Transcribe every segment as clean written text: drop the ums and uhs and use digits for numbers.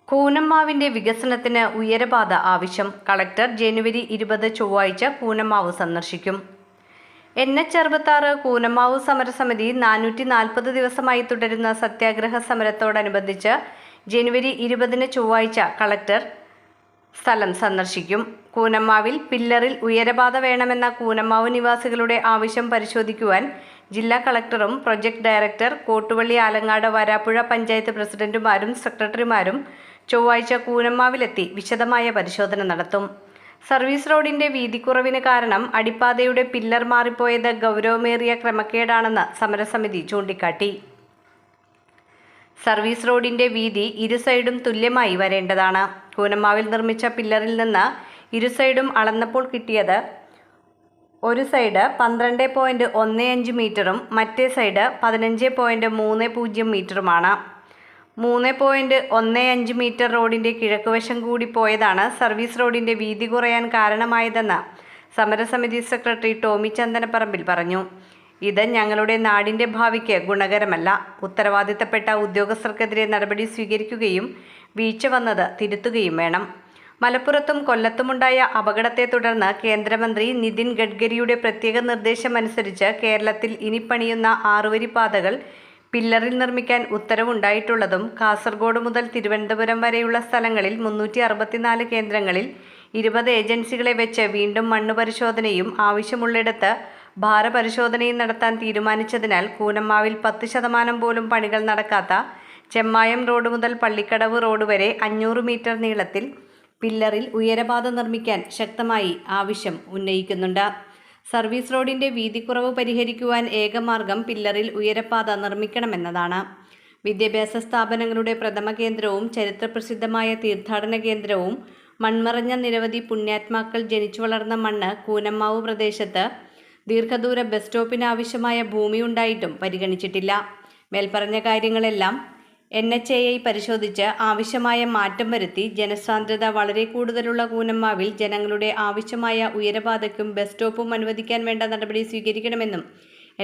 കൂനമ്മാവിന്റെ വികസനത്തിന് ഉയരപാത ആവശ്യം. കളക്ടർ ജനുവരി 20 ചൊവ്വാഴ്ച കൂനമ്മാവ് സന്ദർശിക്കും. NH66 കൂനമ്മാവ് സമരസമിതി 440 ദിവസമായി തുടരുന്ന സത്യാഗ്രഹ സമരത്തോടനുബന്ധിച്ച് ജനുവരി 20 ചൊവ്വാഴ്ച കളക്ടർ സ്ഥലം സന്ദർശിക്കും. കൂനമ്മാവിൽ പില്ലറിൽ ഉയരപാത വേണമെന്ന കൂനമ്മാവ് നിവാസികളുടെ ആവശ്യം പരിശോധിക്കുവാൻ ജില്ലാ കളക്ടറും പ്രൊജക്ട് ഡയറക്ടർ, കോട്ടുവള്ളി, ആലങ്ങാട്, വരാപ്പുഴ പഞ്ചായത്ത് പ്രസിഡന്റുമാരും സെക്രട്ടറിമാരും ചൊവ്വാഴ്ച കൂനമ്മാവിലെത്തി വിശദമായ പരിശോധന നടത്തും. സർവീസ് റോഡിന്റെ വീതിക്കുറവിന് കാരണം അടിപ്പാതയുടെ പില്ലർ മാറിപ്പോയത് ഗൗരവമേറിയ ക്രമക്കേടാണെന്ന് സമരസമിതി ചൂണ്ടിക്കാട്ടി. സർവീസ് റോഡിന്റെ വീതി ഇരു സൈഡും തുല്യമായി വരേണ്ടതാണ്. കൂനമ്മാവിൽ നിർമ്മിച്ച പില്ലറിൽ നിന്ന് ഇരു സൈഡും അളന്നപ്പോൾ കിട്ടിയത് ഒരു സൈഡ് 12.15 മീറ്ററും മറ്റേ സൈഡ് 15.30 മീറ്ററുമാണ്. 3.15 മീറ്റർ റോഡിന്റെ കിഴക്കുവശം കൂടി പോയതാണ് സർവീസ് റോഡിന്റെ വീതി കുറയാൻ കാരണമായതെന്ന് സമരസമിതി സെക്രട്ടറി ടോമി ചന്ദനപ്പറമ്പിൽ പറഞ്ഞു. ഇത് ഞങ്ങളുടെ നാടിന്റെ ഭാവിക്ക് ഗുണകരമല്ല. ഉത്തരവാദിത്തപ്പെട്ട ഉദ്യോഗസ്ഥർക്കെതിരെ നടപടി സ്വീകരിക്കുകയും വീഴ്ച വന്നത് തിരുത്തുകയും വേണം. മലപ്പുറത്തും കൊല്ലത്തുമുണ്ടായ അപകടത്തെ തുടർന്ന് കേന്ദ്രമന്ത്രി നിതിൻ ഗഡ്കരിയുടെ പ്രത്യേക നിർദ്ദേശമനുസരിച്ച് കേരളത്തിൽ ഇനി പണിയുന്ന 6 വരി പാതകൾ പില്ലറിൽ നിർമ്മിക്കാൻ ഉത്തരവുണ്ടായിട്ടുള്ളതും കാസർഗോഡ് മുതൽ തിരുവനന്തപുരം വരെയുള്ള സ്ഥലങ്ങളിൽ 364 കേന്ദ്രങ്ങളിൽ 20 ഏജൻസികളെ വെച്ച് വീണ്ടും മണ്ണ് പരിശോധനയും ആവശ്യമുള്ളിടത്ത് ഭാരപരിശോധനയും നടത്താൻ തീരുമാനിച്ചതിനാൽ കൂനമ്മാവിൽ 10% പോലും പണികൾ നടക്കാത്ത ചെമ്മായം റോഡ് മുതൽ പള്ളിക്കടവ് റോഡ് വരെ 500 മീറ്റർ നീളത്തിൽ പില്ലറിൽ ഉയരപാത നിർമ്മിക്കാൻ ശക്തമായി ആവശ്യം ഉന്നയിക്കുന്നുണ്ട്. സർവീസ് റോഡിന്റെ വീതിക്കുറവ് പരിഹരിക്കുവാൻ ഏകമാർഗം പില്ലറിൽ ഉയരപാത നിർമ്മിക്കണമെന്നതാണ്. വിദ്യാഭ്യാസ സ്ഥാപനങ്ങളുടെ പ്രഥമ കേന്ദ്രവും ചരിത്രപ്രസിദ്ധമായ തീർത്ഥാടന കേന്ദ്രവും മൺമറഞ്ഞ നിരവധി പുണ്യാത്മാക്കൾ ജനിച്ചു വളർന്ന മണ്ണ് കൂനമ്മാവ് പ്രദേശത്ത് ദീർഘദൂര ബസ് സ്റ്റോപ്പിനാവശ്യമായ ഭൂമിയുണ്ടായിട്ടും പരിഗണിച്ചിട്ടില്ല. മേൽപ്പറഞ്ഞ കാര്യങ്ങളെല്ലാം NHAI പരിശോധിച്ച് ആവശ്യമായ മാറ്റം വരുത്തി ജനസാന്ദ്രത വളരെ കൂടുതലുള്ള കൂനമ്മാവിൽ ജനങ്ങളുടെ ആവശ്യമായ ഉയരപാതയ്ക്കും ബസ് സ്റ്റോപ്പും അനുവദിക്കാൻ വേണ്ട നടപടി സ്വീകരിക്കണമെന്നും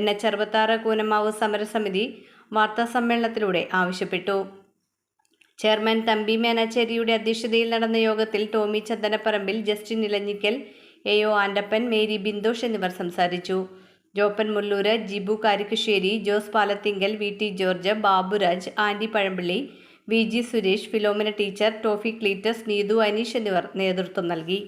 NH66 കൂനമ്മാവ് സമരസമിതി വാർത്താസമ്മേളനത്തിലൂടെ ആവശ്യപ്പെട്ടു. ചെയർമാൻ തമ്പി മേനാച്ചേരിയുടെ അധ്യക്ഷതയിൽ നടന്ന യോഗത്തിൽ ടോമി ചന്ദനപ്പറമ്പിൽ, ജസ്റ്റിൻ ഇലഞ്ഞിക്കൽ, AO ആൻഡപ്പൻ, മേരി ബിന്ദോഷ് എന്നിവർ സംസാരിച്ചു. Joppan Mulloor, Jibu Karikkassery, Jose Palathinkal, VT George, Baburaj, Andy Pazhampally, VG Suresh, Philomina teacher, Toffy Cleetus, Neethu Aneesh എന്നിവർ നേതൃത്വം നൽകി.